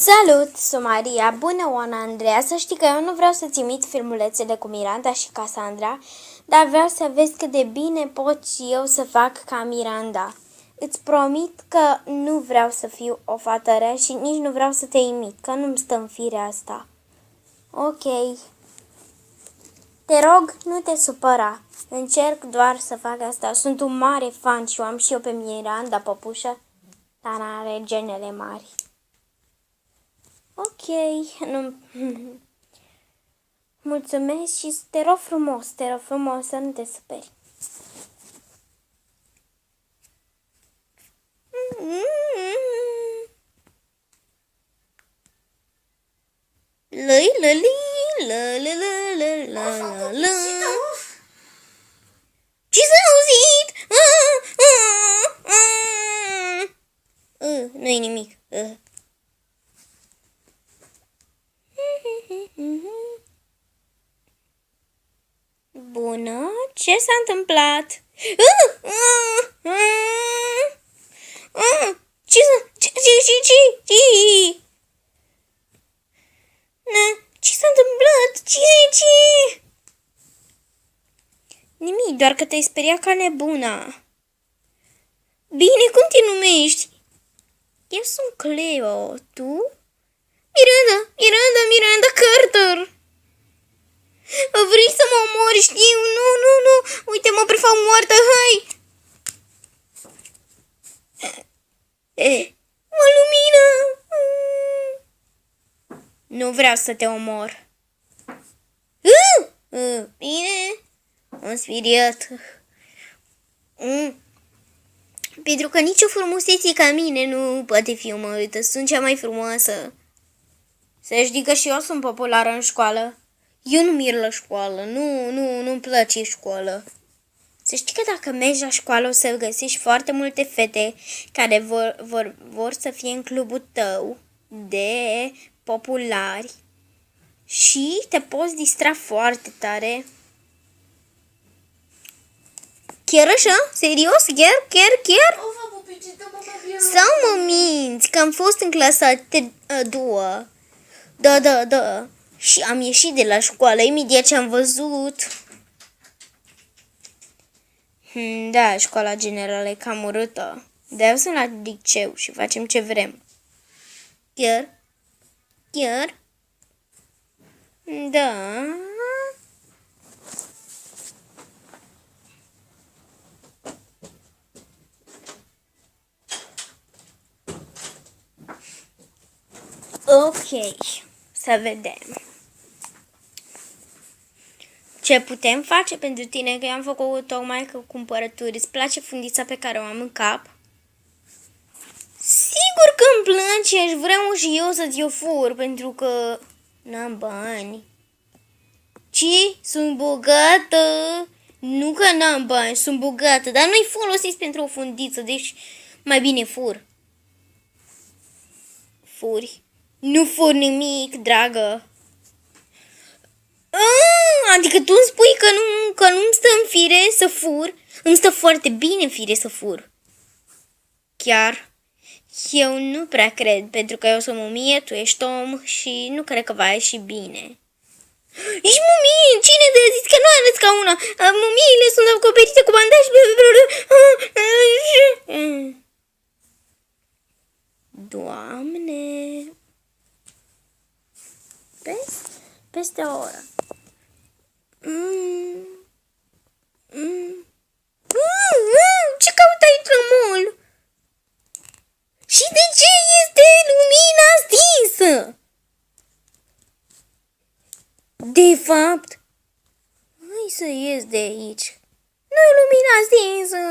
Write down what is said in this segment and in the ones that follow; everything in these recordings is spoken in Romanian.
Salut, sunt Maria. Bună, Oana Andreea. Să știi că eu nu vreau să-ți imit filmulețele cu Miranda și Cassandra, dar vreau să vezi cât de bine pot și eu să fac ca Miranda. Îți promit că nu vreau să fiu o fată rea și nici nu vreau să te imit, că nu-mi stă în firea asta. Ok. Te rog, nu te supăra. Încerc doar să fac asta. Sunt un mare fan și o am și eu pe Miranda, păpușă, dar are genele mari. Ok, nu... Mulțumesc și te rog frumos să nu te superi. Ce s-a auzit? Nu-i nimic. Bună, ce s-a întâmplat? Ce s-a întâmplat? Ce? Nimic, doar că te-ai speriat ca nebuna. Bine, cum te numești? Eu sunt Cleo, tu? Miranda Carter. Vrei să mă omori, știu, nu, uite, mă prefac moartă, hai! Mă lumină! Nu vreau să te omor. Bine, am speriat. Pentru că nicio frumusețe ca mine nu poate fi omorâtă, sunt cea mai frumoasă. Să știi că și eu sunt populară în școală. Eu nu mir la școală, nu-mi place școală. Să știi că dacă mergi la școală o să găsești foarte multe fete care vor să fie în clubul tău de populari și te poți distra foarte tare. Chiar așa? Serios? Chiar? Sau mă minți că am fost în clasa a doua? Da. Și am ieșit de la școală imediat ce am văzut. Da, școala generală e cam urâtă. De-aia sunt la liceu și facem ce vrem. Chiar? Da. Ok, să vedem. Ce putem face pentru tine? Că eu am făcut tocmai cumpărături. Îți place fundița pe care o am în cap? Sigur că îmi place. Aș vrea și eu să-ți o fur, pentru că n-am bani. Ce? Sunt bogată? Nu că n-am bani, sunt bogată, dar nu-i folosiți pentru o fundiță, deci mai bine fur. Furi? Nu fur nimic, dragă. Adică tu îmi spui că nu-mi stă în fire să fur? Îmi stă foarte bine în fire să fur. Chiar? Eu nu prea cred, pentru că eu sunt mumie, tu ești om și nu cred că va ieși bine. Ești mumie? Cine te-a zis că nu arăți ca una? Mumiile sunt acoperite cu bandaj. Doamne! Peste o oră. Ce caută aici la mall? Și de ce este lumina stinsă? De fapt, hai să ies de aici. Nu-i lumina stinsă.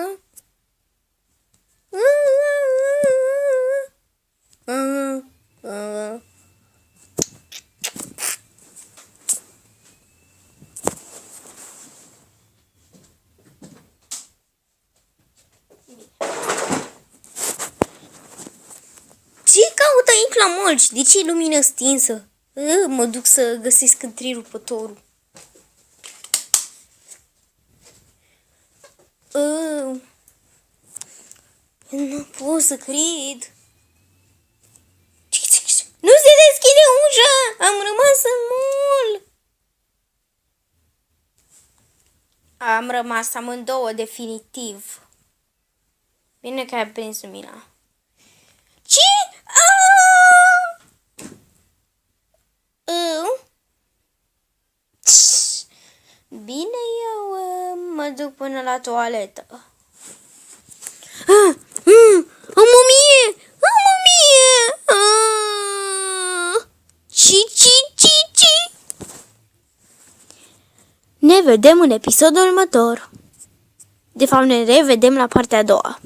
Ce caut aici la mall? Și de ce e lumină stinsă? Mă duc să găsesc întrerupătorul. Nu pot să cred. Nu se am rămas amândouă definitiv. Bine că ai prins lumina. Ce? Bine, eu mă duc până la toaletă. O mumie! O mumie! Ci! Ne vedem în episodul următor. De fapt, ne revedem la partea a doua.